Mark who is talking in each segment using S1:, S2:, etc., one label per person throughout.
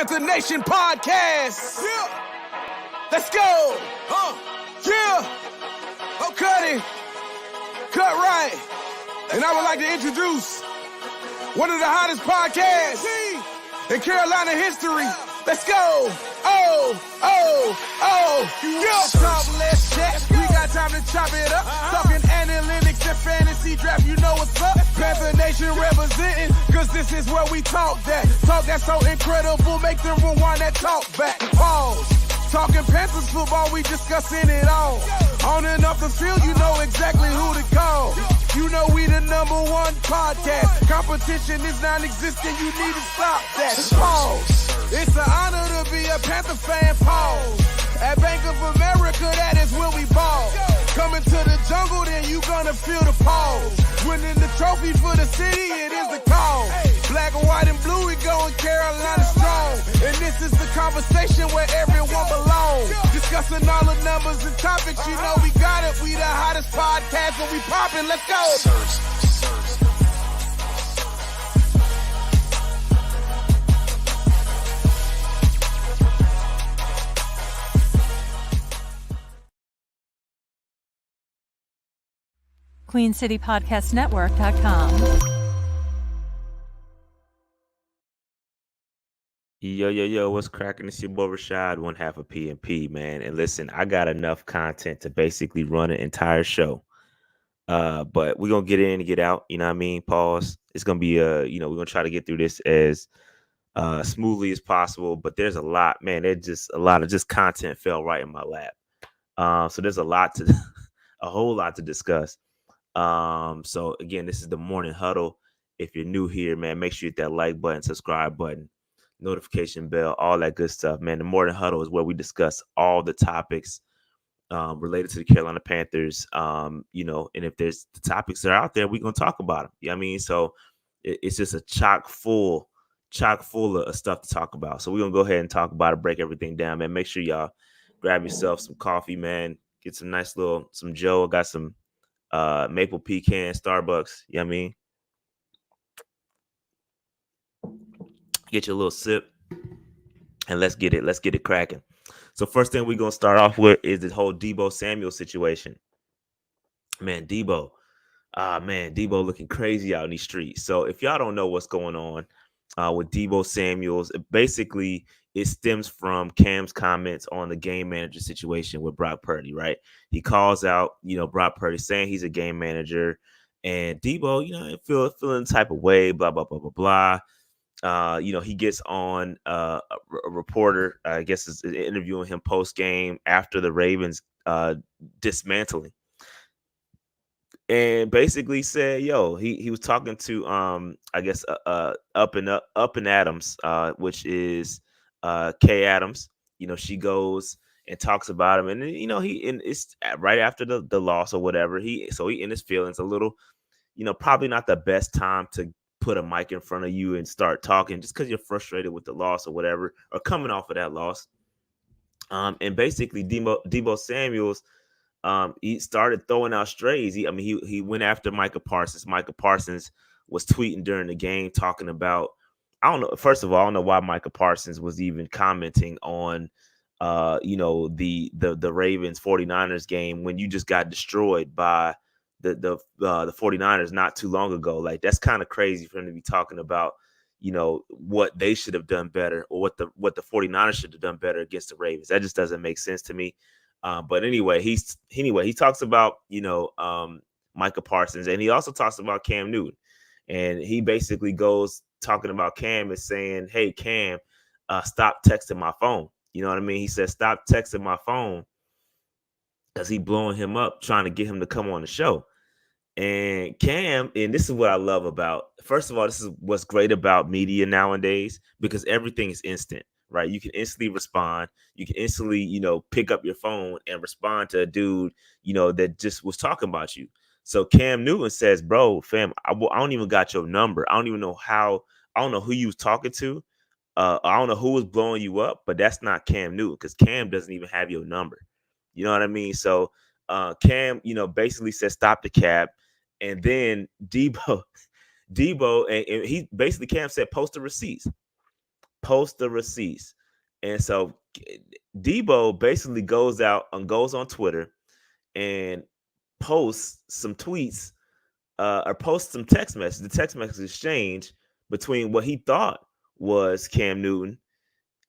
S1: Panther Nation podcast. Yeah. Let's go. Yeah. Oh, cut it. Cut right. And I would like to introduce one of the hottest podcasts in Carolina history. Let's go. Yeah. Talk less chat. We got time to chop it up. Talking analytics and fantasy draft. You know what's up. Panther Nation representing. Cause this is where we talk that. Talk that's so incredible. Make them rewind that talk back. Pause. Talking Panthers football, we discussing it all. On and off the field, you know exactly who to call. You know we the #1 podcast. Competition is non-existent, you need to stop that. Pause. It's an honor to be a Panther fan. Pause. At Bank of America, that is where we ball. Coming to the jungle, then you gonna feel the pause. Winning the trophy for the city, it is the cause. Black, white, and blue, we going Carolina strong. And this is the conversation where everyone belongs. Discussing all the numbers and topics, you know we got it. We the hottest podcast and we popping. Let's go.
S2: QueenCityPodcastNetwork.com.
S3: Yo, what's cracking? It's your boy Rashad, one half of PNP, man. And listen, I got enough content to basically run an entire show. But we're going to get in and get out, you know what I mean? Pause. It's going to be, we're going to try to get through this as smoothly as possible. But there's a lot, man. There's just a lot of just content fell right in my lap. So there's a whole lot to discuss. So again, this is the morning huddle. If you're new here, man, make sure you hit that like button, subscribe button, notification bell, all that good stuff, man. The morning huddle is where we discuss all the topics related to the Carolina Panthers. And if there's the topics that are out there, we're gonna talk about them. You know what I mean? So it's just a chock full of stuff to talk about. So we're gonna go ahead and talk about it, break everything down, man. Make sure y'all grab yourself some coffee, man. Get some some Joe. I got some maple pecan Starbucks, you know what I mean? Get your little sip and let's get it cracking. So first thing we're gonna start off with is the whole Deebo Samuel situation. Man, Deebo looking crazy out in these streets. So if y'all don't know what's going on with Deebo Samuels, basically it stems from Cam's comments on the game manager situation with Brock Purdy, right? He calls out, Brock Purdy saying he's a game manager, and Deebo, feeling the type of way, blah, blah, blah, blah, blah. He gets on a reporter, I guess is interviewing him post game after the Ravens dismantling, and basically said, he was talking to Up and Adams, which is Kay Adams. She goes and talks about him, and it's right after the loss or whatever. He in his feelings a little, probably not the best time to put a mic in front of you and start talking just because you're frustrated with the loss or whatever, or coming off of that loss. And basically Deebo Samuels, he started throwing out strays. He went after Micah Parsons. Micah Parsons was tweeting during the game talking about, I don't know. First of all, I don't know why Micah Parsons was even commenting on, the Ravens 49ers game when you just got destroyed by the 49ers not too long ago. Like, that's kind of crazy for him to be talking about, what they should have done better, or what the 49ers should have done better against the Ravens. That just doesn't make sense to me. But anyway, he talks about, Micah Parsons, and he also talks about Cam Newton. And he basically goes talking about Cam and saying, hey, Cam, stop texting my phone. You know what I mean? He said, stop texting my phone, because he blowing him up, trying to get him to come on the show. And Cam, and this is what I love about, first of all, this is what's great about media nowadays, because everything is instant, right? You can instantly respond. You can instantly, pick up your phone and respond to a dude, that just was talking about you. So Cam Newton says, bro, fam, I don't even got your number. I don't even know I don't know who you was talking to. I don't know who was blowing you up, but that's not Cam Newton, because Cam doesn't even have your number. You know what I mean? So Cam, basically said, stop the cap. And then Deebo, and he basically, Cam said, post the receipts. post the receipts. And so Deebo basically goes out and goes on Twitter and posts some tweets or posts some text messages, the text message exchange between what he thought was Cam Newton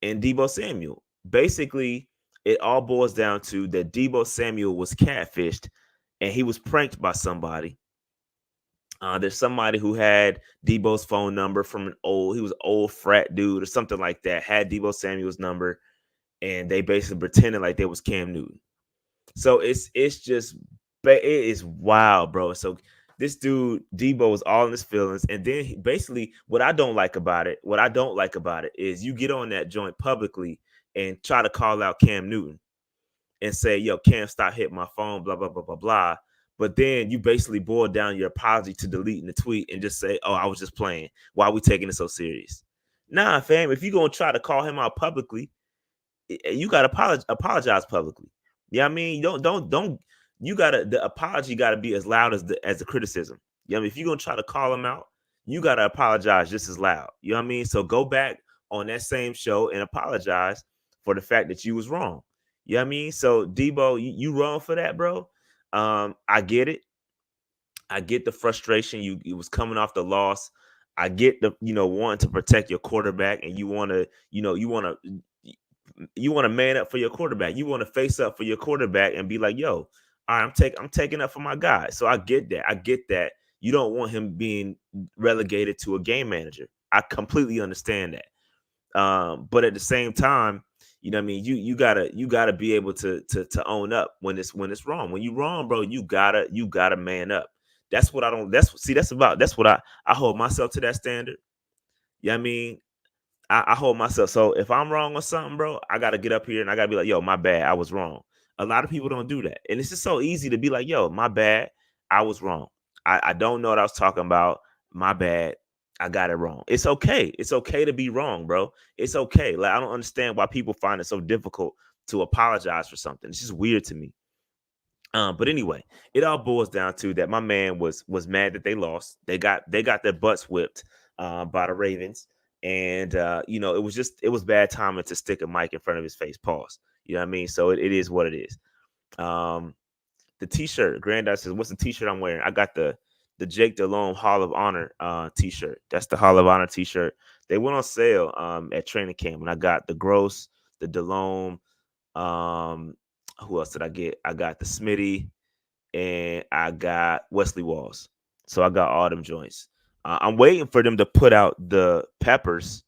S3: and Deebo Samuel. Basically, it all boils down to that Deebo Samuel was catfished and he was pranked by somebody. There's somebody who had Deebo's phone number from he was an old frat dude or something like that, had Deebo Samuel's number, and they basically pretended like they was Cam Newton. So it's just, it is wild, bro. So this dude Deebo was all in his feelings, and then basically what I don't like about it is you get on that joint publicly and try to call out Cam Newton and say, yo, Cam, stop hitting my phone, blah, blah, blah, blah, blah. But then you basically boil down your apology to deleting the tweet and just say, oh, I was just playing. Why are we taking it so serious? Nah, fam, if you're going to try to call him out publicly, you got to apologize publicly. You know what I mean? The apology got to be as loud as the criticism. You know what I mean? If you're going to try to call him out, you got to apologize just as loud. You know what I mean? So go back on that same show and apologize for the fact that you was wrong. You know what I mean? So Deebo, you wrong for that, bro. I get it. I get the frustration. You was coming off the loss. I get the, wanting to protect your quarterback, and you want to man up for your quarterback. You want to face up for your quarterback and be like, yo, all right, I'm taking up for my guy. So I get that. You don't want him being relegated to a game manager. I completely understand that. But at the same time, you know what I mean? You gotta be able to own up when it's wrong. When you wrong, bro, you gotta man up. That's what I hold myself to that standard. You know what I mean? I hold myself. So if I'm wrong on something, bro, I gotta get up here and I gotta be like, yo, my bad, I was wrong. A lot of people don't do that. And it's just so easy to be like, yo, my bad, I was wrong. I don't know what I was talking about. My bad. I got it wrong. It's okay. It's okay to be wrong, bro. It's okay. Like, I don't understand why people find it so difficult to apologize for something. It's just weird to me. But anyway, it all boils down to that my man was mad that they lost. They got their butts whipped by the Ravens. And it was bad timing to stick a mic in front of his face. Pause. You know what I mean? So it is what it is. The t-shirt, Granddad says, what's the t-shirt I'm wearing? I got the Jake Delhomme Hall of Honor t-shirt. That's the Hall of Honor t-shirt. They went on sale at training camp, and I got the Gross, the Delhomme. Who else did I get? I got the Smitty, and I got Wesley Walls. So I got all them joints. I'm waiting for them to put out the Peppers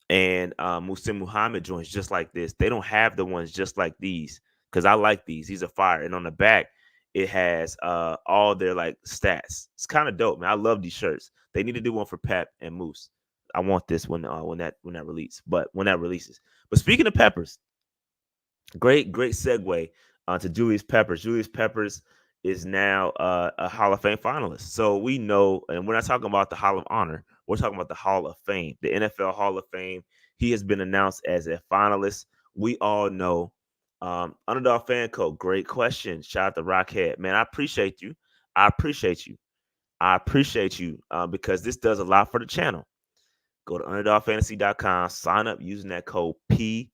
S3: and Musim Muhammad joints just like this. They don't have the ones just like these because I like these. These are fire. And on the back, it has all their like stats. It's kind of dope, man. I love these shirts. They need to do one for Pep and Moose. I want this when that releases. But speaking of Peppers, great segue to Julius Peppers. Julius Peppers is now a Hall of Fame finalist. So we know, and we're not talking about the Hall of Honor. We're talking about the Hall of Fame, the NFL Hall of Fame. He has been announced as a finalist. We all know. Underdog Fan Code, great question. Shout out to Rockhead. Man, I appreciate you. Because this does a lot for the channel. Go to underdogfantasy.com, sign up using that code PNP.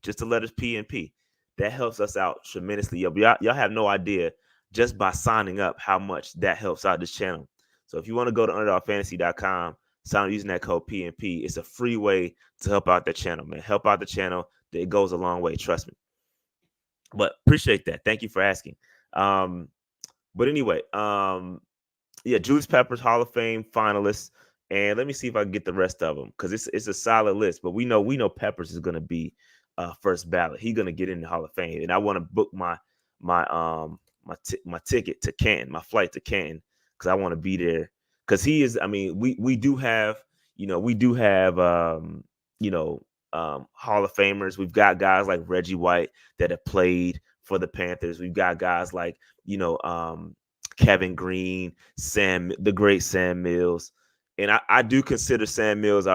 S3: Just the letters PNP. That helps us out tremendously. Y'all have no idea just by signing up how much that helps out this channel. So if you want to go to underdogfantasy.com, sign up using that code PNP. It's a free way to help out the channel, man. Help out the channel. It goes a long way, trust me. But appreciate that. Thank you for asking. But anyway, Julius Peppers, Hall of Fame finalist. And let me see if I can get the rest of them because it's a solid list. But we know Peppers is going to be first ballot. He's going to get in the Hall of Fame, and I want to book my ticket to Canton, my flight to Canton, because I want to be there. Because he is. I mean, we do have Hall of Famers. We've got guys like Reggie White that have played for the Panthers. We've got guys like Kevin Green, the great Sam Mills. And I do consider Sam Mills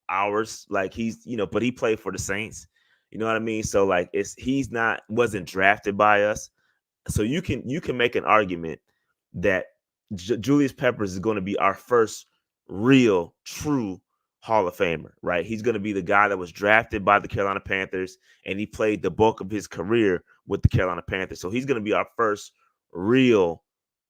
S3: ours. Like he's, but he played for the Saints. You know what I mean? So like wasn't drafted by us. So you can make an argument that Julius Peppers is going to be our first real, true Hall of Famer, right? He's going to be the guy that was drafted by the Carolina Panthers, and he played the bulk of his career with the Carolina Panthers. So he's going to be our first real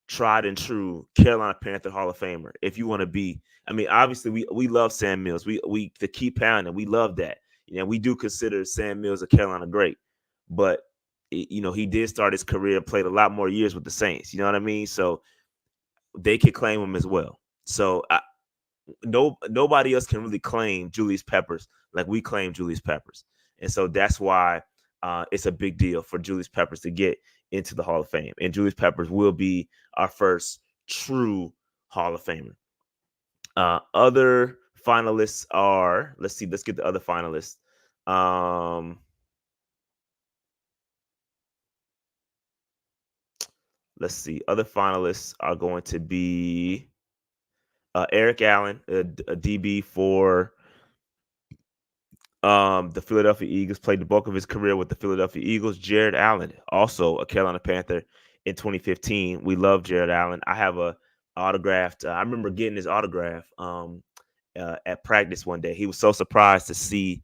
S3: tried and true Carolina Panther Hall of Famer. If you want to be, I mean, obviously we love Sam Mills. We to keep pounding. We love that. You know, we do consider Sam Mills a Carolina great, but you know, he did start his career, played a lot more years with the Saints. You know what I mean? So they could claim him as well. So nobody else can really claim Julius Peppers like we claim Julius Peppers. And so that's why it's a big deal for Julius Peppers to get into the Hall of Fame. And Julius Peppers will be our first true Hall of Famer. Other finalists are, let's get the other finalists. Let's see. Other finalists are going to be Eric Allen, a DB for the Philadelphia Eagles, played the bulk of his career with the Philadelphia Eagles. Jared Allen, also a Carolina Panther in 2015. We love Jared Allen. I have a autographed. I remember getting his autograph at practice one day. He was so surprised to see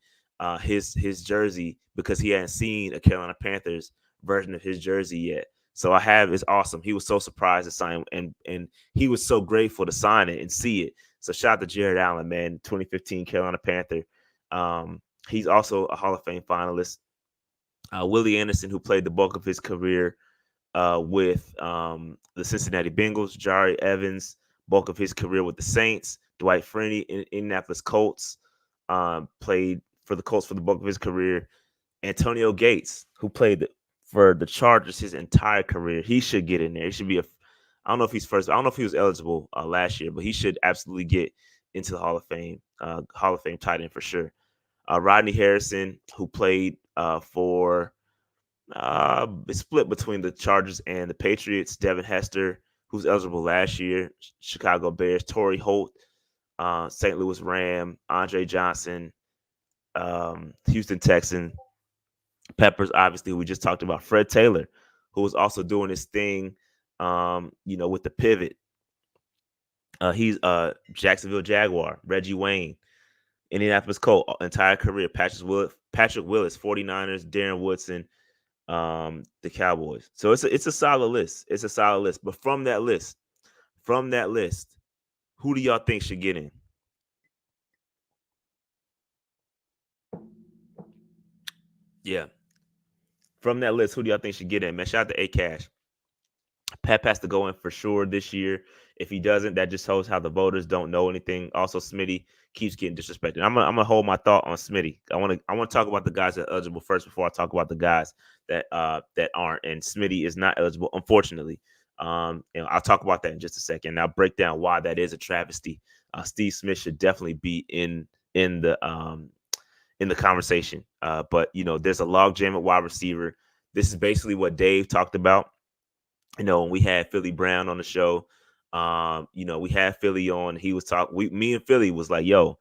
S3: his jersey because he hadn't seen a Carolina Panthers version of his jersey yet. So I have, it's awesome. He was so surprised to sign, and he was so grateful to sign it and see it. So shout out to Jared Allen, man, 2015 Carolina Panther. He's also a Hall of Fame finalist. Willie Anderson, who played the bulk of his career with the Cincinnati Bengals. Jari Evans, bulk of his career with the Saints. Dwight Freeney in Indianapolis Colts, played for the Colts for the bulk of his career. Antonio Gates, who played for the Chargers his entire career. He should get in there. He should be I don't know if he's first. I don't know if he was eligible last year, but he should absolutely get into the Hall of Fame tight end for sure. Rodney Harrison, who played for split between the Chargers and the Patriots. Devin Hester, who's eligible last year. Chicago Bears. Torrey Holt, St. Louis Ram. Andre Johnson, Houston Texan. Peppers, obviously, we just talked about. Fred Taylor, who was also doing his thing, with the pivot. He's Jacksonville Jaguar. Reggie Wayne, Indianapolis Colt, entire career. Patrick Willis, 49ers. Darren Woodson, the Cowboys. So it's a solid list. It's a solid list. But from that list, who do y'all think should get in? Yeah. From that list, who do y'all think should get in? Man, shout out to A-Cash. Pep has to go in for sure this year. If he doesn't, that just shows how the voters don't know anything. Also, Smitty keeps getting disrespected. I'm gonna hold my thought on Smitty. I want to talk about the guys that are eligible first before I talk about the guys that aren't. And Smitty is not eligible, unfortunately. I'll talk about that in just a second. I'll break down why that is a travesty. Steve Smith should definitely be in the conversation. But there's a logjam at wide receiver. This is basically what Dave talked about. When we had Philly Brown on the show, we had Philly on. He was talking. Me and Philly was like, "Yo,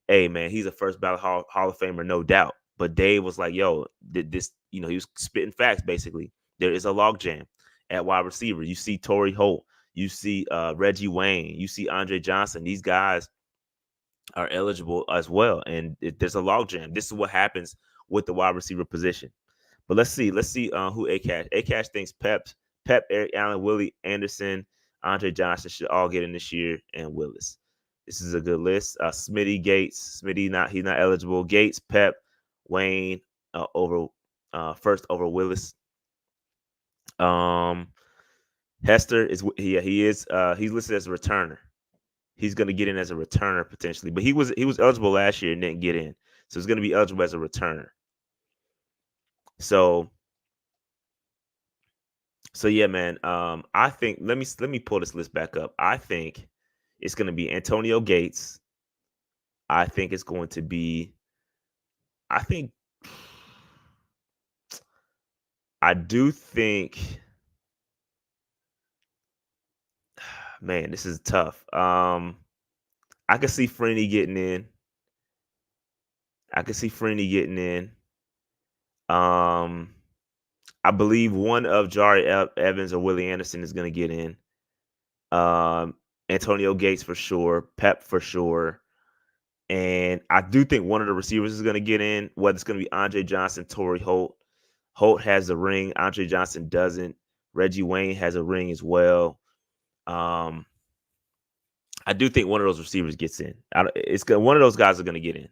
S3: hey man, he's a first ballot Hall of Famer, no doubt." But Dave was like, "Yo, this." He was spitting facts. Basically, there is a logjam at wide receiver. You see Torrey Holt, you see Reggie Wayne, you see Andre Johnson. These guys are eligible as well, and there's a logjam. This is what happens with the wide receiver position. But let's see who A-Cash thinks Pep, Eric Allen, Willie Anderson, Andre Johnson should all get in this year, and Willis. This is a good list. Smitty, Gates. He's not eligible. Gates, Pep, Wayne first over Willis. Hester is he's listed as a returner. He's going to get in as a returner potentially, but he was eligible last year and didn't get in, so he's going to be eligible as a returner. So yeah, man. I think let me pull this list back up. I think it's going to be Antonio Gates. I think it's going to be. I do think. Man, this is tough. I can see Freeney getting in. I believe one of Jari Evans or Willie Anderson is going to get in. Antonio Gates for sure. Pep for sure. And I do think one of the receivers is going to get in, whether it's going to be Andre Johnson, Torrey Holt. Holt has a ring. Andre Johnson doesn't. Reggie Wayne has a ring as well. I do think one of those receivers gets in. One of those guys are going to get in.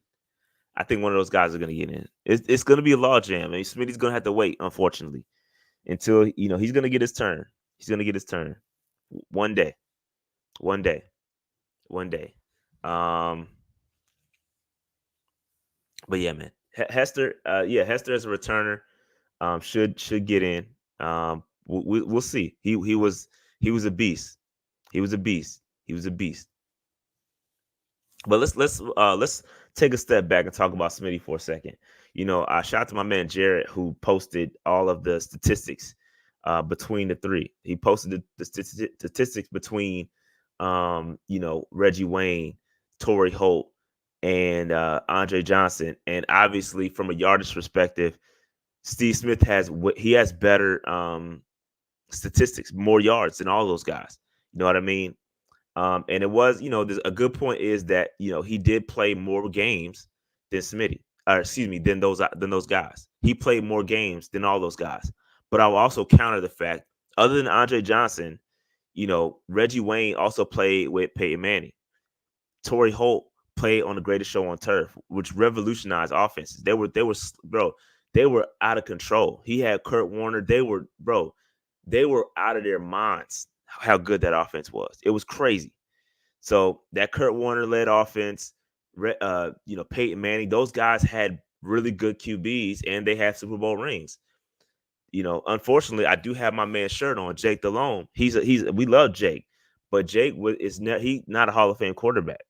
S3: I think one of those guys are going to get in. It's going to be a logjam. I mean, Smitty's going to have to wait, unfortunately, until he's going to get his turn. He's going to get his turn one day. But yeah, man, Hester. Hester as a returner should get in. We'll see. He was a beast. He was a beast. But let's take a step back and talk about Smitty for a second. I shout out to my man Jared, who posted all of the statistics between the three. He posted the statistics between Reggie Wayne, Torrey Holt, and Andre Johnson. And obviously, from a yardage perspective, Steve Smith has better statistics, more yards than all those guys. You know what I mean? And it was, a good point is that he did play more games than Smitty, than those guys. He played more games than all those guys. But I will also counter the fact, other than Andre Johnson, Reggie Wayne also played with Peyton Manning. Torrey Holt played on the Greatest Show on Turf, which revolutionized offenses. They were out of control. He had Kurt Warner. They were out of their minds how good that offense was. It was crazy. So that Kurt Warner led offense, Peyton Manning, those guys had really good QBs and they had Super Bowl rings. Unfortunately, I do have my man's shirt on, Jake Delhomme. We love Jake, but Jake he's not a Hall of Fame quarterback.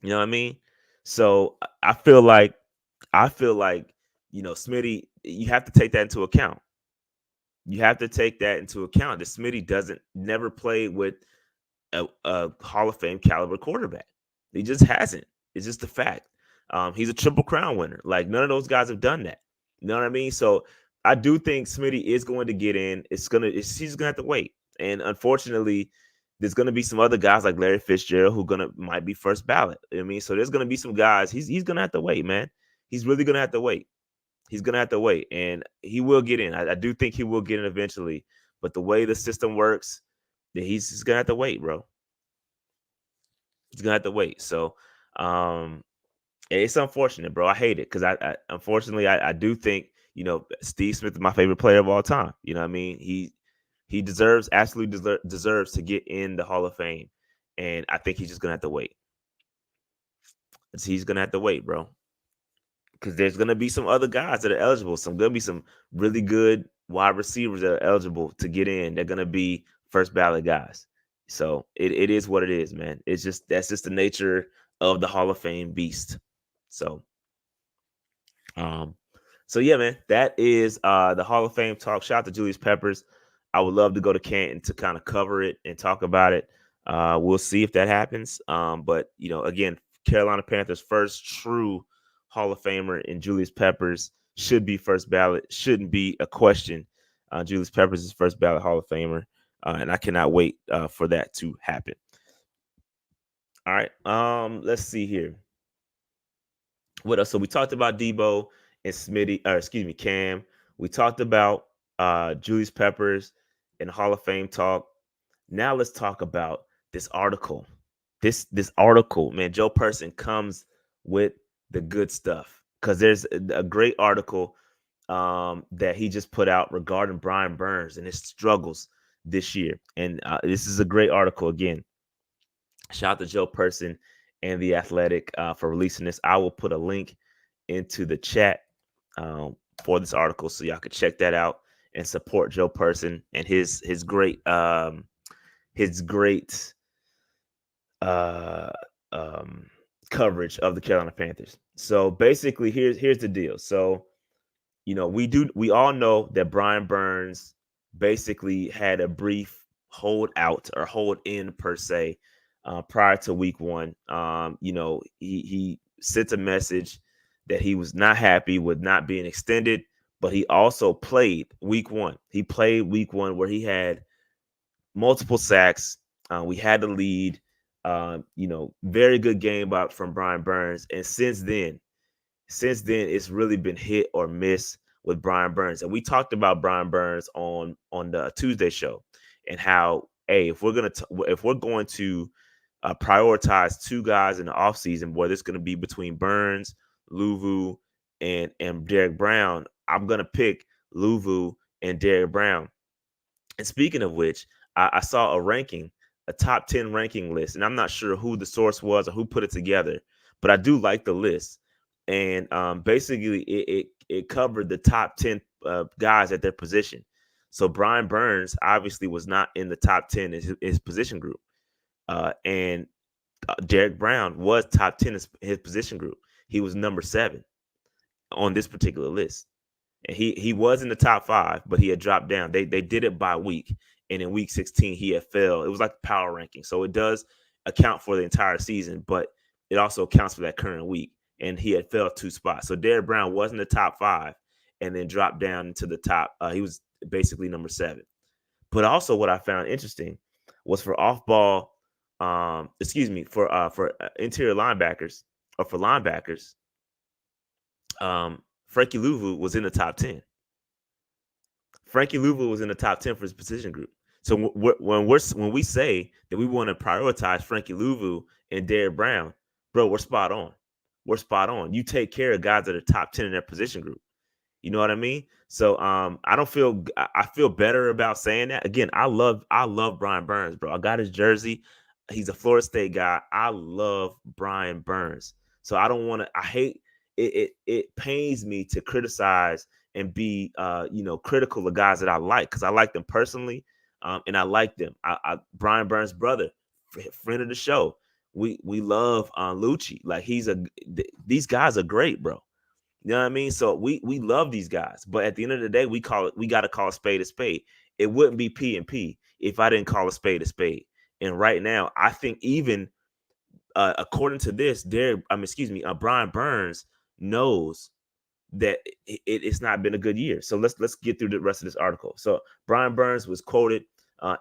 S3: You know what I mean? So I feel like Smitty, you have to take that into account. That Smitty never played with a Hall of Fame caliber quarterback. He just hasn't. It's just a fact. He's a Triple Crown winner. Like, none of those guys have done that. You know what I mean? So I do think Smitty is going to get in. He's just gonna have to wait. And unfortunately, there's gonna be some other guys like Larry Fitzgerald who might be first ballot. I mean, so there's gonna be some guys. He's gonna have to wait, man. He's really gonna have to wait. He's gonna have to wait, and he will get in. I do think he will get in eventually. But the way the system works, he's just gonna have to wait, bro. He's gonna have to wait. So, it's unfortunate, bro. I hate it because unfortunately I do think Steve Smith is my favorite player of all time. You know what I mean? He absolutely deserves to get in the Hall of Fame, and I think he's just gonna have to wait. He's gonna have to wait, bro. Because there's going to be some other guys that are eligible. Going to be some really good wide receivers that are eligible to get in. They're going to be first ballot guys. So it is what it is, man. That's just the nature of the Hall of Fame beast. So yeah, man, that is the Hall of Fame talk. Shout out to Julius Peppers. I would love to go to Canton to kind of cover it and talk about it. We'll see if that happens. But again, Carolina Panthers' first true Hall of Famer in Julius Peppers should be first ballot. Shouldn't be a question. Julius Peppers is first ballot Hall of Famer, and I cannot wait for that to happen. All right, let's see here. What else? So we talked about Deebo and Cam. We talked about Julius Peppers and Hall of Fame talk. Now let's talk about this article. This article, man. Joe Person comes with the good stuff, because there's a great article that he just put out regarding Brian Burns and his struggles this year. And this is a great article. Again, shout out to Joe Person and The Athletic for releasing this. I will put a link into the chat for this article so y'all can check that out and support Joe Person and his great coverage of the Carolina Panthers. So basically, here's the deal. So, we all know that Brian Burns basically had a brief hold in per se prior to week 1. He sent a message that he was not happy with not being extended, but he also played week 1. He played week 1 where he had multiple sacks. We had the lead. Very good game from Brian Burns. And since then, it's really been hit or miss with Brian Burns. And we talked about Brian Burns on the Tuesday show and how, hey, if we're going to prioritize two guys in the offseason, boy, this is going to be between Burns, Luvu, and Derek Brown. I'm going to pick Luvu and Derek Brown. And speaking of which, I saw a top 10 ranking list, and I'm not sure who the source was or who put it together, but I do like the list. And basically, it covered the top 10 guys at their position. So Brian Burns obviously was not in the top 10 in his position group. And Derek Brown was top 10 in his position group. He was number 7 on this particular list. And he was in the top 5, but he had dropped down. They did it by week. And in week 16, he had fell. It was like the power ranking. So it does account for the entire season, but it also accounts for that current week. And he had fell 2 spots. So Derek Brown was in the top 5 and then dropped down into the top. He was basically number 7. But also what I found interesting was for off-ball, for interior linebackers or for linebackers, Frankie Luvu was in the top 10. Frankie Luvu was in the top 10 for his position group. So when we say that we want to prioritize Frankie Luvu and Derek Brown, bro, we're spot on. We're spot on. You take care of guys that are top 10 in their position group. You know what I mean? So I feel better about saying that. Again, I love Brian Burns, bro. I got his jersey. He's a Florida State guy. I love Brian Burns. So I don't want to, I hate it. It pains me to criticize and be critical of guys that I like, because I like them personally. And I like them. Brian Burns' brother, friend of the show. We love Lucci. Like these guys are great, bro. You know what I mean? So we love these guys, but at the end of the day, we got to call a spade a spade. It wouldn't be P&P if I didn't call a spade a spade. And right now, I think even according to this, Brian Burns knows that it's not been a good year. So let's get through the rest of this article. So Brian Burns was quoted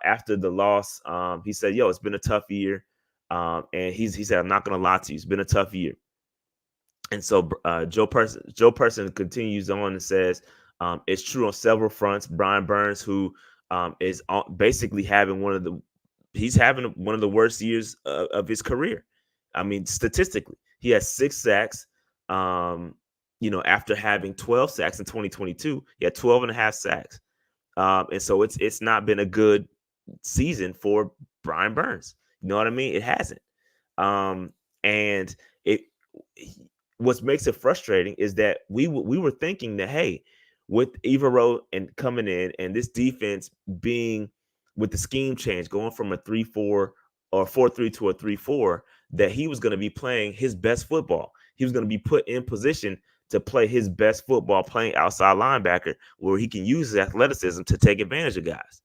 S3: after the loss. He said, "Yo, it's been a tough year," and he said, "I'm not gonna lie to you, it's been a tough year." And so Joe Person continues on and says, "It's true on several fronts." Brian Burns, who is basically having one of the worst years of his career. I mean, statistically, he has 6 sacks. After having 12 sacks in 2022, he had 12 and a half sacks. And so it's not been a good season for Brian Burns. You know what I mean? It hasn't. And what makes it frustrating is that we were thinking that, hey, with Evero and coming in and this defense being with the scheme change, going from a 3-4 or 4-3 to a 3-4, that he was going to be playing his best football. He was going to be put in position to play his best football, playing outside linebacker, where he can use his athleticism to take advantage of guys.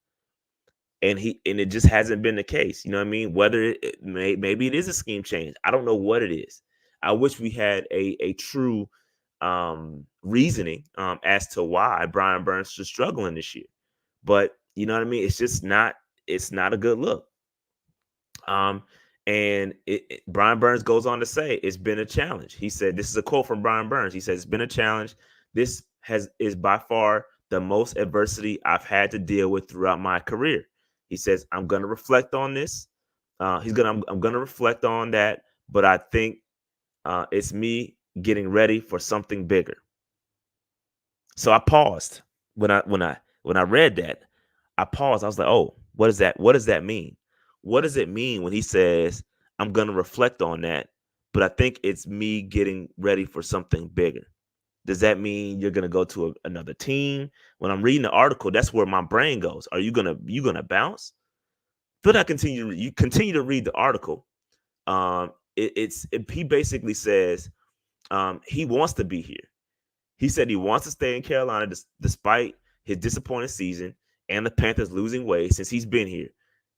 S3: And it just hasn't been the case. You know what I mean? Whether maybe it is a scheme change. I don't know what it is. I wish we had a true reasoning as to why Brian Burns is struggling this year. But you know what I mean? It's just not. It's not a good look. And Brian Burns goes on to say it's been a challenge. He said, this is a quote from Brian Burns. He says, "It's been a challenge. This is by far the most adversity I've had to deal with throughout my career." He says, "I'm going to reflect on this. I'm going to reflect on that, but I think it's me getting ready for something bigger." So I paused when I read that. I paused. I was like, "Oh, what is that? What does that mean? What does it mean when he says, I'm going to reflect on that, but I think it's me getting ready for something bigger"? Does that mean you're going to go to another team? When I'm reading the article, that's where my brain goes. Are you going to bounce? But you continue to read the article. He basically says he wants to be here. He said he wants to stay in Carolina despite his disappointing season and the Panthers losing weight since he's been here.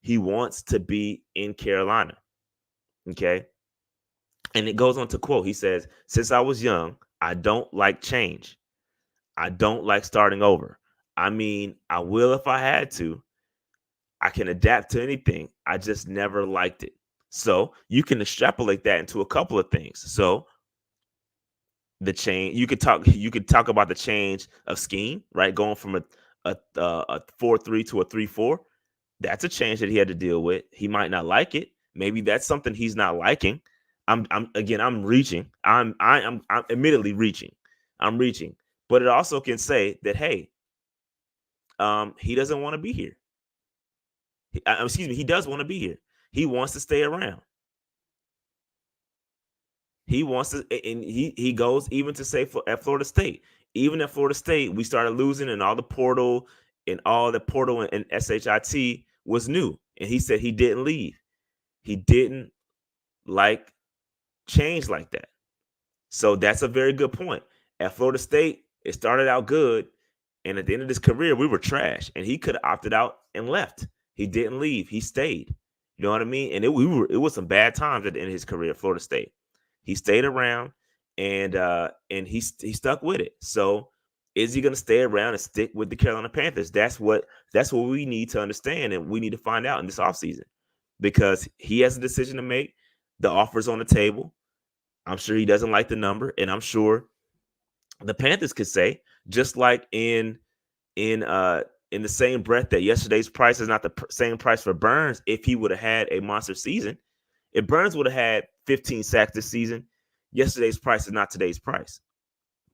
S3: He wants to be in Carolina. Okay. And it goes on to quote, he says, "Since I was young, I don't like change. I don't like starting over. I mean, I will if I had to. I can adapt to anything. I just never liked it. So you can extrapolate that into a couple of things. So the change, you could talk about the change of scheme, right? Going from a 4-3 to a 3-4. That's a change that he had to deal with. He might not like it. Maybe that's something he's not liking. I'm reaching. I'm admittedly reaching. I'm reaching. But it also can say that, hey, he doesn't want to be here. He does want to be here. He wants to stay around. He wants to, and he goes even to say at Florida State. Even at Florida State, we started losing, and all the portal and SHIT was new. And he said he didn't leave. He didn't like change like that. So that's a very good point. At Florida State, it started out good, and at the end of his career, we were trash. And he could have opted out and left. He didn't leave. He stayed. You know what I mean? And it was some bad times at the end of his career at Florida State. He stayed around, and he stuck with it. So is he going to stay around and stick with the Carolina Panthers? That's what we need to understand, and we need to find out in this offseason, because he has a decision to make. The offer's on the table. I'm sure he doesn't like the number, and I'm sure the Panthers could say, just like in the same breath that yesterday's price is not the same price for Burns. If he would have had a monster season, if Burns would have had 15 sacks this season, yesterday's price is not today's price.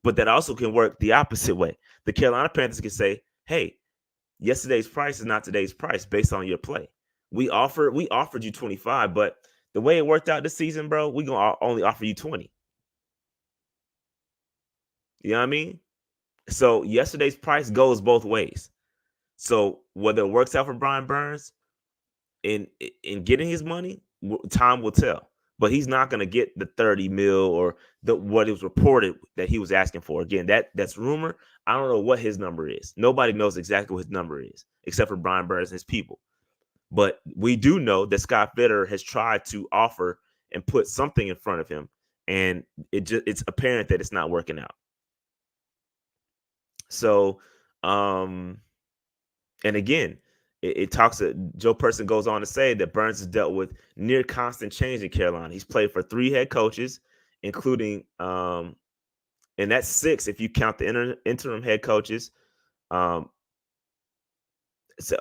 S3: But that also can work the opposite way. The Carolina Panthers can say, hey, yesterday's price is not today's price based on your play. We offered you 25, but the way it worked out this season, bro, we're going to only offer you 20. You know what I mean? So yesterday's price goes both ways. So whether it works out for Brian Burns in getting his money, time will tell. But he's not going to get the 30 mil or what it was reported that he was asking for. Again, that's rumor. I don't know what his number is. Nobody knows exactly what his number is except for Brian Burns and his people. But we do know that Scott Fitterer has tried to offer and put something in front of him, and it's apparent that it's not working out. So, and again, it talks. Joe Person goes on to say that Burns has dealt with near constant change in Carolina. He's played for 3 head coaches, including, and that's 6 if you count the interim head coaches.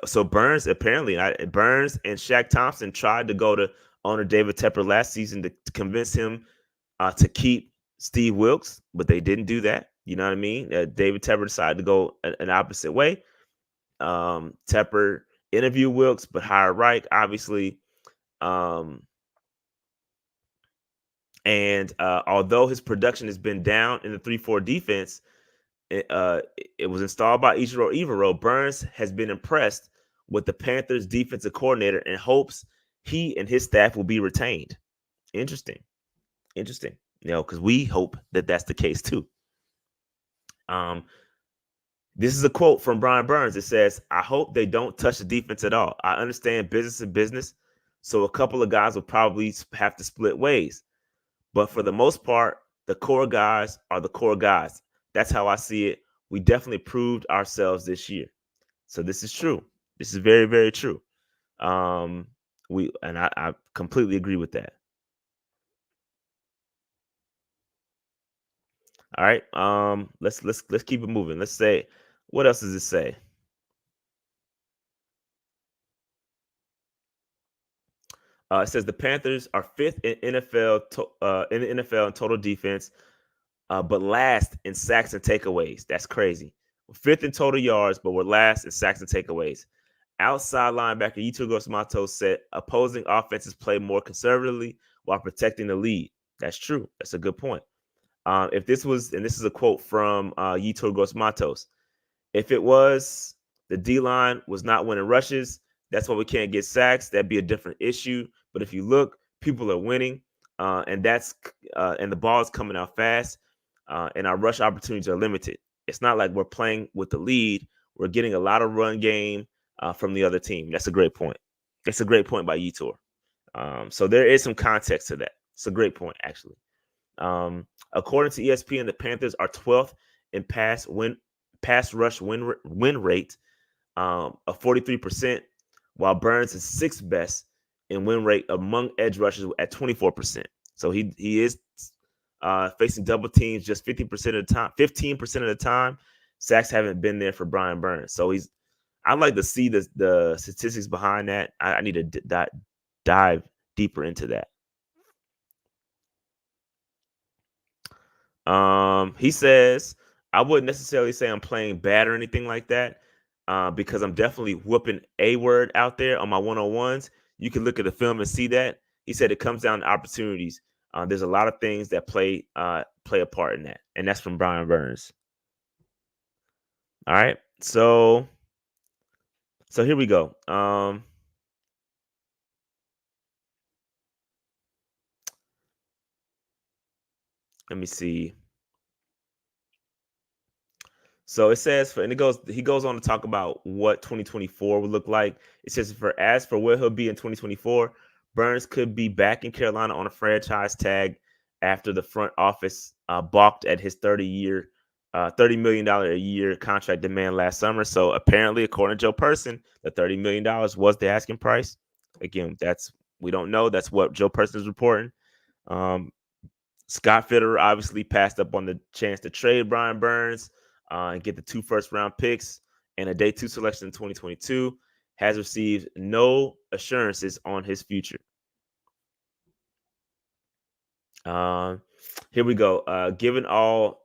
S3: So Burns Burns and Shaq Thompson tried to go to owner David Tepper last season to convince him to keep Steve Wilks, but they didn't do that. You know what I mean? David Tepper decided to go an opposite way. Tepper interviewed Wilks, but hired Reich, obviously. And although his production has been down in the 3-4 defense, it was installed by Ichiro Evero. Burns has been impressed with the Panthers defensive coordinator and hopes he and his staff will be retained. Interesting. You know, because we hope that that's the case too. This is a quote from Brian Burns. It says, "I hope they don't touch the defense at all. I understand business is business, so a couple of guys will probably have to split ways. But for the most part, the core guys are the core guys. That's how I see it. We definitely proved ourselves this year." So this is true. This is very, very true. I completely agree with that. All right. Let's keep it moving. Let's say, what else does it say? It says the Panthers are 5th in NFL in the NFL in total defense, but last in sacks and takeaways. That's crazy. We're 5th in total yards, but we're last in sacks and takeaways. Outside linebacker Yetur Gross-Matos said opposing offenses play more conservatively while protecting the lead. That's true. That's a good point. If this was, and this is a quote from Yetur Gross-Matos, if it was the D-line was not winning rushes, that's why we can't get sacks. That'd be a different issue. But if you look, people are winning, and the ball is coming out fast, and our rush opportunities are limited. It's not like we're playing with the lead. We're getting a lot of run game from the other team. That's a great point. That's a great point by Yetur. So there is some context to that. It's a great point, actually. According to ESPN, the Panthers are 12th in pass rush win rate of 43%, while Burns is 6th best and win rate among edge rushers at 24%. So he is facing double teams just 50% of the time. 15% of the time, sacks haven't been there for Brian Burns. So I'd like to see the statistics behind that. I need to dive deeper into that. He says, I wouldn't necessarily say I'm playing bad or anything like that, because I'm definitely whooping a word out there on my one-on-ones. You can look at the film and see that. He said it comes down to opportunities. There's a lot of things that play a part in that, and that's from Brian Burns. All right, so here we go. Let me see. So it says he goes on to talk about what 2024 would look like. It says as for where he'll be in 2024, Burns could be back in Carolina on a franchise tag after the front office balked at his $30 million a year contract demand last summer. So apparently, according to Joe Person, the $30 million was the asking price. Again, we don't know. That's what Joe Person is reporting. Scott Fitterer obviously passed up on the chance to trade Brian Burns and get the 2 first-round picks and a day 2 selection in 2022. Has received no assurances on his future. Here we go. Given all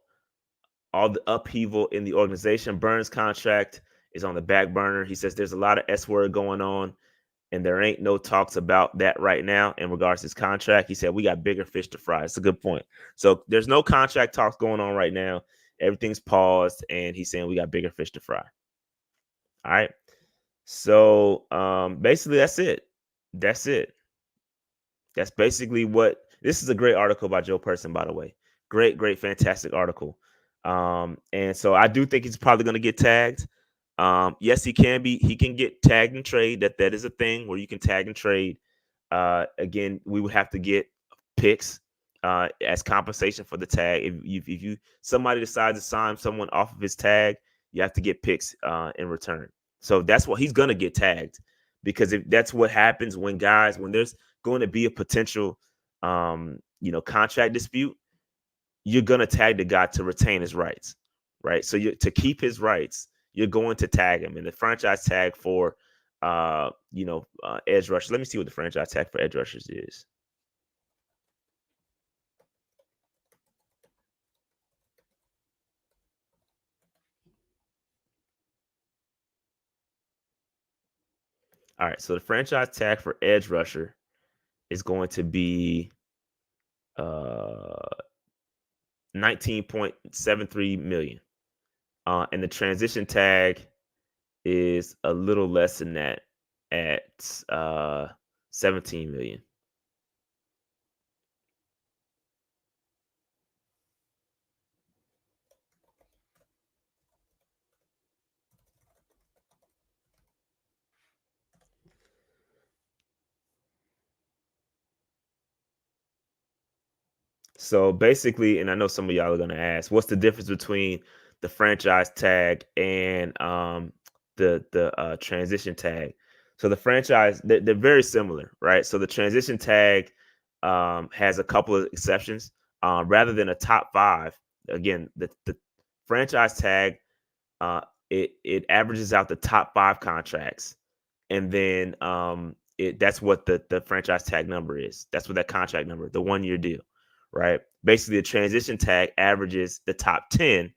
S3: the upheaval in the organization, Burns' contract is on the back burner. He says there's a lot of S-word going on, and there ain't no talks about that right now in regards to his contract. He said we got bigger fish to fry. It's a good point. So there's no contract talks going on right now. Everything's paused, and he's saying we got bigger fish to fry. All right. So basically, that's it. That's basically what this is. A great article by Joe Person, by the way. Great, fantastic article. And so I do think he's probably going to get tagged. Yes, he can get tagged and trade. That is a thing where you can tag and trade. Again, we would have to get picks as compensation for the tag. If somebody decides to sign someone off of his tag, you have to get picks in return. So that's what he's gonna get tagged, because if that's what happens when there's going to be a potential contract dispute, you're gonna tag the guy to retain his rights, right? So to keep his rights, you're going to tag him. And the franchise tag for edge rushers. Let me see what the franchise tag for edge rushers is. All right, so the franchise tag for edge rusher is going to be $19.73 million. And the transition tag is a little less than that at $17 million. So basically, and I know some of y'all are going to ask, what's the difference between the franchise tag and the transition tag? So the franchise, they're very similar, right? So the transition tag has a couple of exceptions. Rather than a top 5, again, the franchise tag, it averages out the top 5 contracts, and then that's what the franchise tag number is. That's what that contract number, the 1-year deal. Right. Basically, the transition tag averages the top 10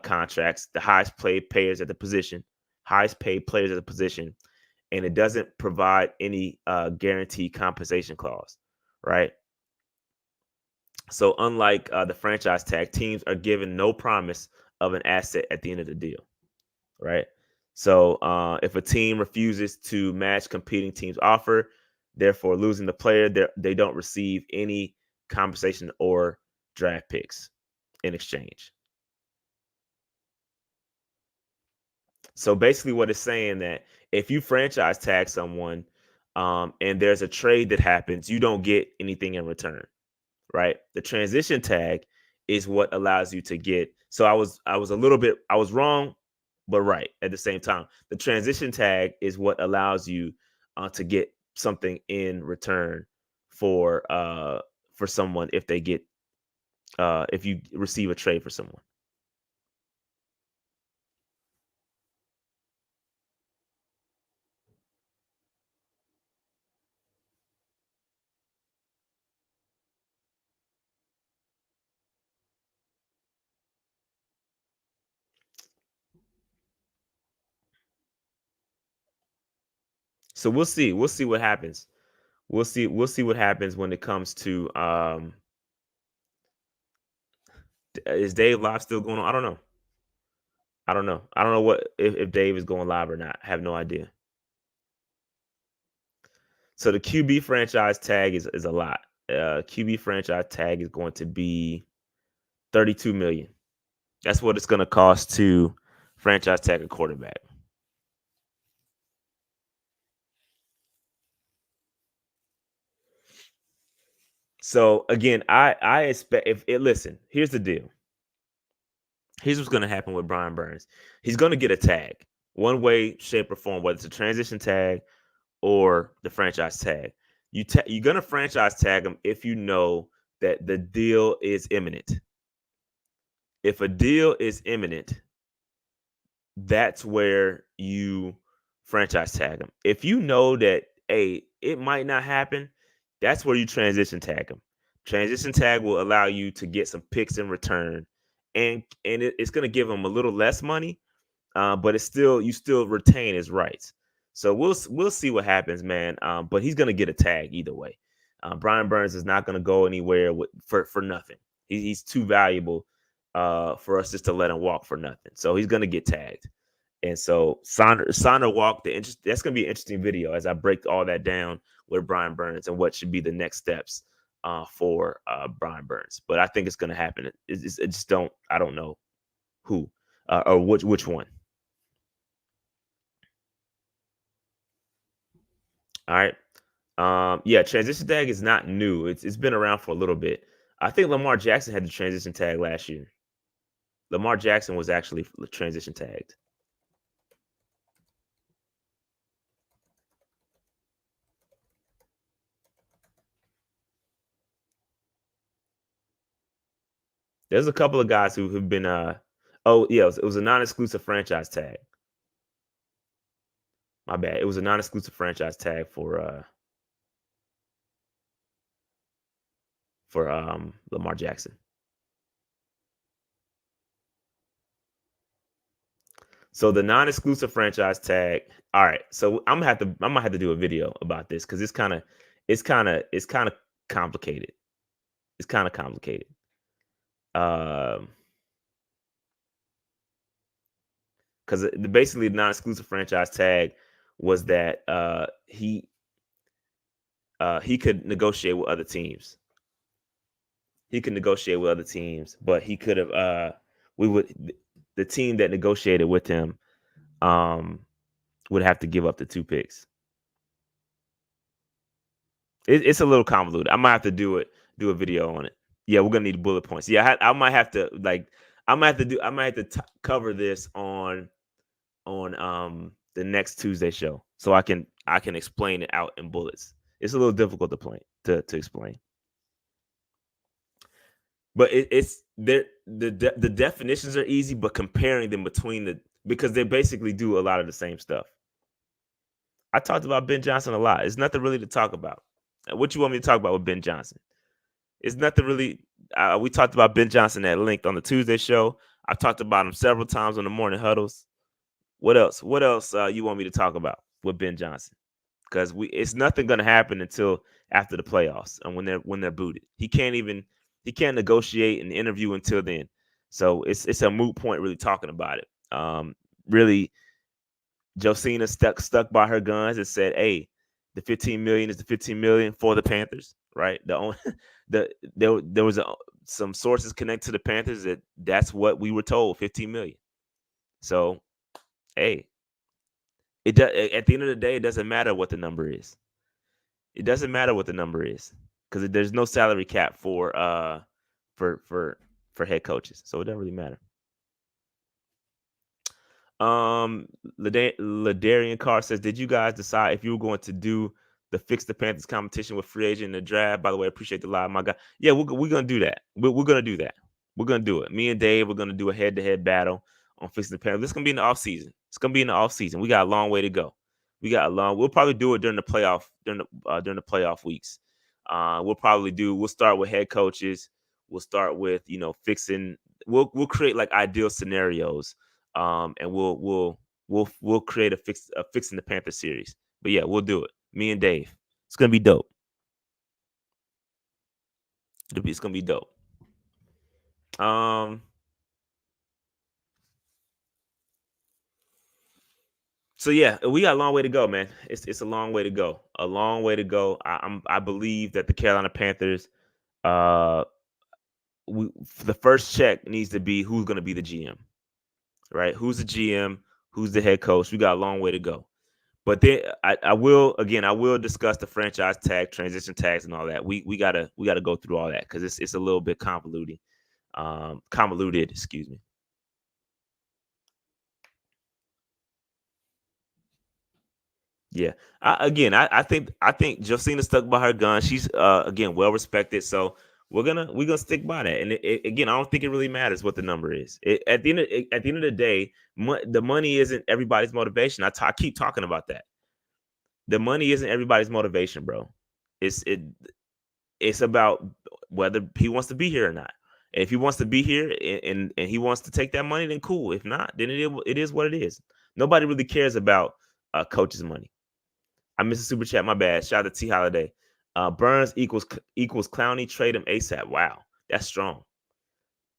S3: contracts, the highest paid players at the position, and it doesn't provide any guaranteed compensation clause. Right. So unlike the franchise tag, teams are given no promise of an asset at the end of the deal. Right. So if a team refuses to match competing teams' offer, therefore losing the player, they don't receive any compensation or draft picks in exchange. So basically what it's saying that if you franchise tag someone and there's a trade that happens, you don't get anything in return, right? The transition tag is what allows you to get. So I was wrong, but right at the same time. The transition tag is what allows you to get something in return for someone if they get if you receive a trade for someone. So we'll see. We'll see what happens. We'll see what happens when it comes to is Dave live still going on? I don't know. I don't know. I don't know what if Dave is going live or not. I have no idea. So the QB franchise tag is a lot. QB franchise tag is going to be $32 million. That's what it's going to cost to franchise tag a quarterback. So again, I expect if it listen, here's the deal. Here's what's going to happen with Brian Burns. He's going to get a tag one way, shape, or form, whether it's a transition tag or the franchise tag. You're going to franchise tag him if you know that the deal is imminent. If a deal is imminent, that's where you franchise tag him. If you know that, hey, it might not happen, that's where you transition tag him. Transition tag will allow you to get some picks in return, and it's going to give him a little less money, but it's still you still retain his rights. So we'll see what happens, man. But he's going to get a tag either way. Brian Burns is not going to go anywhere for nothing. He's too valuable for us just to let him walk for nothing. So he's going to get tagged. And so sign or walk. That's going to be an interesting video as I break all that down with Brian Burns and what should be the next steps for Brian Burns. But I think it's going to happen. I don't know who or which one. All right. Yeah, transition tag is not new. It's been around for a little bit. I think Lamar Jackson had the transition tag last year. Lamar Jackson was actually transition tagged. There's a couple of guys who have been it was a non-exclusive franchise tag. My bad. It was a non-exclusive franchise tag for Lamar Jackson. So the non-exclusive franchise tag. All right. So I'm gonna have to do a video about this because it's kind of complicated. It's kind of complicated. Because basically the non-exclusive franchise tag was that he could negotiate with other teams. He could negotiate with other teams, but he could have the team that negotiated with him would have to give up the 2 picks. It's a little convoluted. I might have to do a video on it. Yeah, we're gonna need bullet points. Yeah, I might have to cover this on the next Tuesday show, so I can explain it out in bullets. It's a little difficult to explain, but it's the definitions are easy, but comparing them because they basically do a lot of the same stuff. I talked about Ben Johnson a lot. It's nothing really to talk about. What you want me to talk about with Ben Johnson? It's nothing really. We talked about Ben Johnson at length on the Tuesday show. I've talked about him several times on the morning huddles. What else? What else you want me to talk about with Ben Johnson? Because it's nothing going to happen until after the playoffs and when they're booted. He can't negotiate and interview until then. So it's a moot point really talking about it. Really, Josina stuck by her guns and said, "Hey, the 15 million is the 15 million for the Panthers." Right? There was some sources connected to the Panthers that's what we were told, 15 million. So, hey, at the end of the day, it doesn't matter what the number is. It doesn't matter what the number is because there's no salary cap for head coaches, so it doesn't really matter. Ladarian Carr says, "Did you guys decide if you were going to do the Fix the Panthers competition with free agent in the draft. By the way, I appreciate the live, my guy. Yeah, we're gonna do that. We're gonna do that. We're gonna do it. Me and Dave, we're gonna do a head-to-head battle on Fixing the Panthers. This is gonna be in the off season. It's gonna be in the off season. We got a long way to go. We'll probably do it during the playoff weeks. We'll start with head coaches. We'll start with fixing. We'll create like ideal scenarios. And we'll create a Fixing the Panther series. But yeah, we'll do it. Me and Dave. It's gonna be dope. It's gonna be dope. So yeah, we got a long way to go, man. It's a long way to go. A long way to go. I believe that the Carolina Panthers, the first check needs to be who's going to be the GM, right? Who's the GM? Who's the head coach? We got a long way to go. But then I will discuss the franchise tag, transition tags, and all that. We gotta go through all that because it's a little bit convoluted. Excuse me. Yeah. I think Josina stuck by her gun. She's again well respected, so we're gonna stick by that. And again, I don't think it really matters what the number is. At the end of the day, the money isn't everybody's motivation. I keep talking about that. The money isn't everybody's motivation, bro. It's about whether he wants to be here or not. And if he wants to be here and he wants to take that money, then cool. If not, then it is what it is. Nobody really cares about coach's money. I missed a super chat. My bad. Shout out to T Holiday. Burns equals Clowney. Trade him ASAP. Wow, that's strong.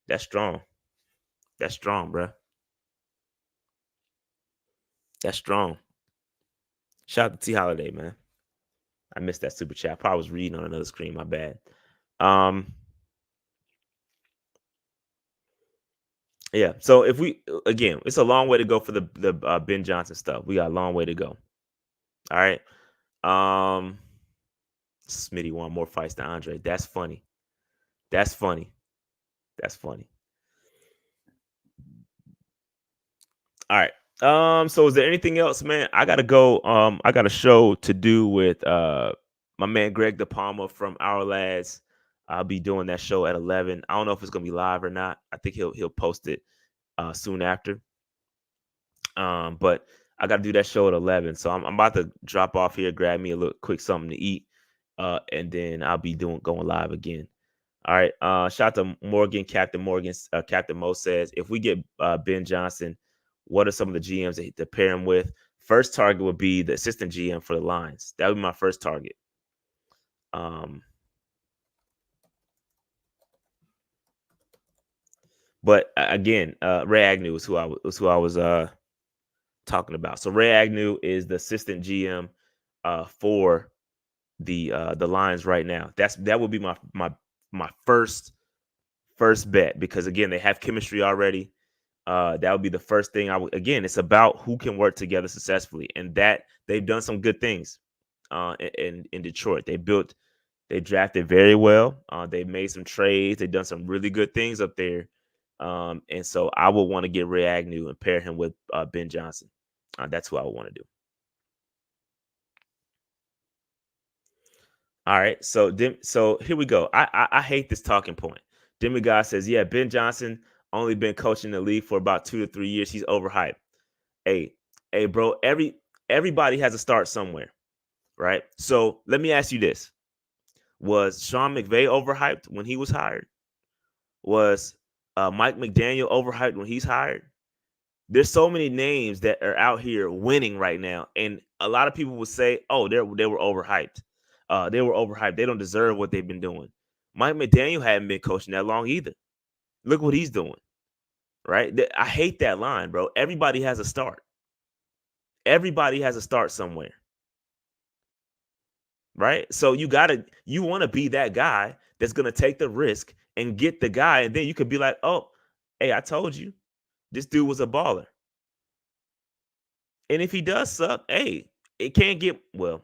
S3: That's strong. That's strong, bro. That's strong. Shout out to T Holiday, man. I missed that super chat. I probably was reading on another screen. My bad. Yeah. So if it's a long way to go for the Ben Johnson stuff. We got a long way to go. All right. Smitty want more fights than Andre. That's funny. That's funny. That's funny. All right. So is there anything else, man? I gotta go. I got a show to do with my man Greg DePalma from Our Lads. I'll be doing that show at 11. I don't know if it's gonna be live or not. I think he'll post it soon after. But I got to do that show at 11. So I'm about to drop off here, grab me a little quick something to eat, and then I'll be going live again. All right. Shout out to Morgan, Captain Morgan. Captain Mo says, if we get Ben Johnson, what are some of the GMs to pair him with? First target would be the assistant GM for the Lions. That would be my first target. But again, Ray Agnew is who I was talking about. So Ray Agnew is the assistant GM for the Lions right now. That would be my first bet, because again, they have chemistry already. That would be the first thing I would. Again, it's about who can work together successfully, and that they've done some good things in Detroit. They drafted very well. They've made some trades. They've done some really good things up there. And so I would want to get Ray Agnew and pair him with Ben Johnson. That's what I would want to do. All right. So here we go. I hate this talking point. Demigod says, yeah, Ben Johnson only been coaching the league for about 2 to 3 years. He's overhyped. Hey, bro, everybody has to start somewhere, right? So let me ask you this. Was Sean McVay overhyped when he was hired? Was Mike McDaniel overhyped when he's hired? There's so many names that are out here winning right now, and a lot of people would say, oh, they were overhyped. They were overhyped. They don't deserve what they've been doing. Mike McDaniel hadn't been coaching that long either. Look what he's doing, right? I hate that line, bro. Everybody has a start. Everybody has a start somewhere, right? So you want to be that guy that's going to take the risk and get the guy, and then you could be like, oh, hey, I told you, this dude was a baller. And if he does suck, hey, it can't get, well,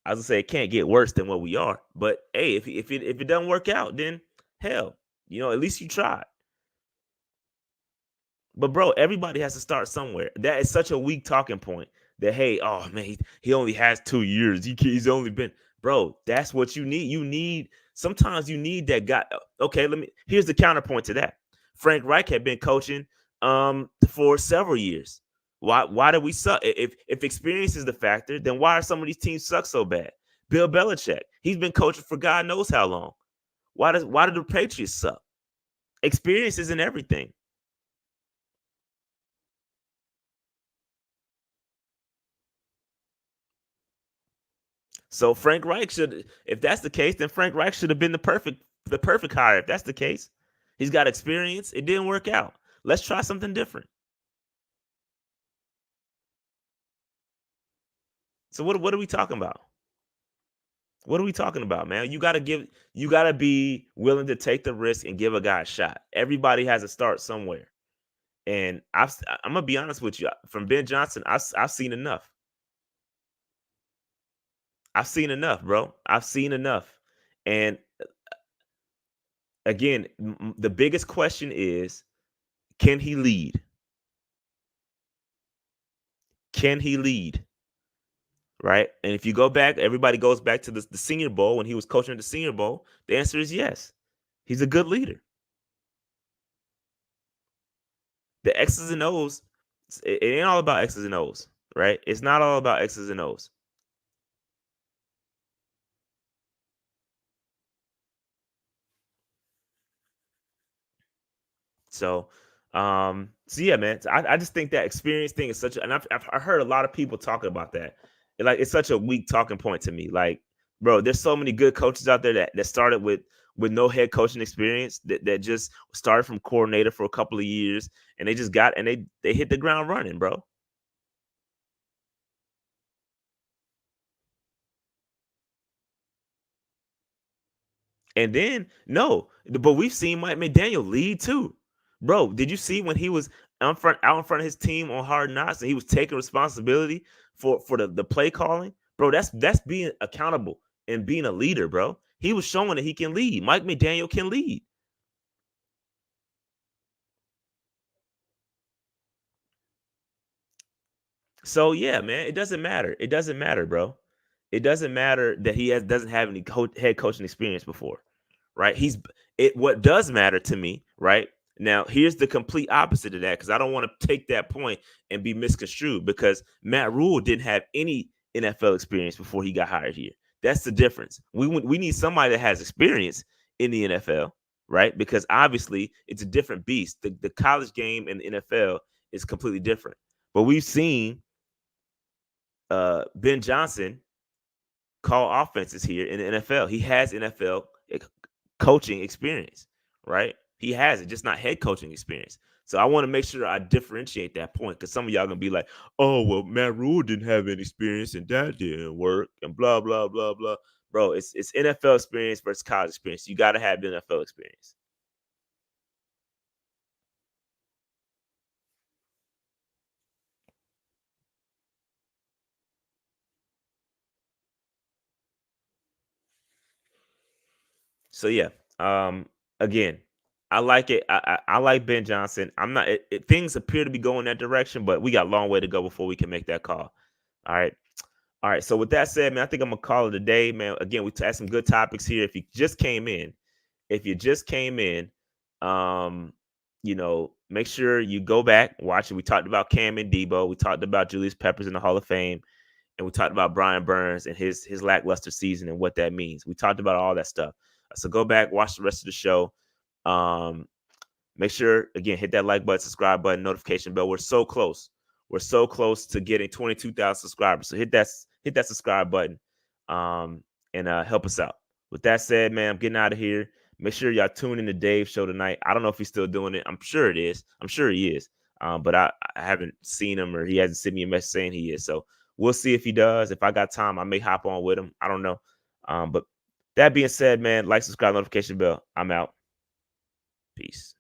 S3: I was going to say it can't get worse than what we are. But hey, if it doesn't work out, then hell, at least you tried. But bro, everybody has to start somewhere. That is such a weak talking point that, hey, oh man, he only has 2 years. He's only been, bro. That's what you need. Sometimes you need that guy. Okay, here's the counterpoint to that. Frank Reich had been coaching for several years. Why do we suck? If experience is the factor, then why are some of these teams suck so bad? Bill Belichick, he's been coaching for God knows how long. Why do the Patriots suck? Experience isn't everything. So Frank Reich if that's the case, then Frank Reich should have been the perfect hire. If that's the case, he's got experience. It didn't work out. Let's try something different. So what are we talking about? What are we talking about, man? You gotta be willing to take the risk and give a guy a shot. Everybody has to start somewhere. And I'm gonna be honest with you. From Ben Johnson, I've seen enough. I've seen enough, bro. I've seen enough. And again, the biggest question is, can he lead? Can he lead? Right? And if you go back, everybody goes back to the Senior Bowl when he was coaching at the Senior Bowl. The answer is yes. He's a good leader. The X's and O's, it ain't all about X's and O's, right? It's not all about X's and O's. So yeah, man. I just think that experience thing is such and I've heard a lot of people talking about that. It's such a weak talking point to me. Like, bro, there's so many good coaches out there that started with no head coaching experience that just started from coordinator for a couple of years and they just got and they hit the ground running, bro. And then but we've seen Mike McDaniel lead too. Bro, did you see when he was out in front of his team on Hard Knocks and he was taking responsibility for the play calling? Bro, that's being accountable and being a leader, bro. He was showing that he can lead. Mike McDaniel can lead. So yeah, man, it doesn't matter. It doesn't matter, bro. It doesn't matter that he doesn't have any head coaching experience before, right? What does matter to me, right? Now, here's the complete opposite of that because I don't want to take that point and be misconstrued because Matt Rule didn't have any NFL experience before he got hired here. That's the difference. We need somebody that has experience in the NFL, right? Because obviously it's a different beast. The college game and the NFL is completely different. But we've seen Ben Johnson call offenses here in the NFL. He has NFL coaching experience, right? He has it, just not head coaching experience. So I want to make sure I differentiate that point because some of y'all gonna be like, "Oh, well, Matt Rule didn't have any experience and that didn't work," and blah blah blah blah. Bro, it's NFL experience versus college experience. You got to have the NFL experience. So yeah, again, I like it. I like Ben Johnson. I'm not. Things appear to be going that direction, but we got a long way to go before we can make that call. All right. All right. So with that said, man, I think I'm gonna call it a day, man. Again, we had some good topics here. If you just came in, um, make sure you go back, watch it. We talked about Cam and Deebo. We talked about Julius Peppers in the Hall of Fame, and we talked about Brian Burns and his lackluster season and what that means. We talked about all that stuff. So go back, watch the rest of the show. Make sure, again, hit that like button, subscribe button, notification bell. We're so close. We're so close to getting 22,000 subscribers. So hit that subscribe button and help us out. With that said, man, I'm getting out of here. Make sure y'all tune in to Dave's show tonight. I don't know if he's still doing it. I'm sure it is. I'm sure he is. But I haven't seen him or he hasn't sent me a message saying he is. So we'll see if he does. If I got time, I may hop on with him. I don't know. But that being said, man, like, subscribe, notification bell. I'm out. Peace.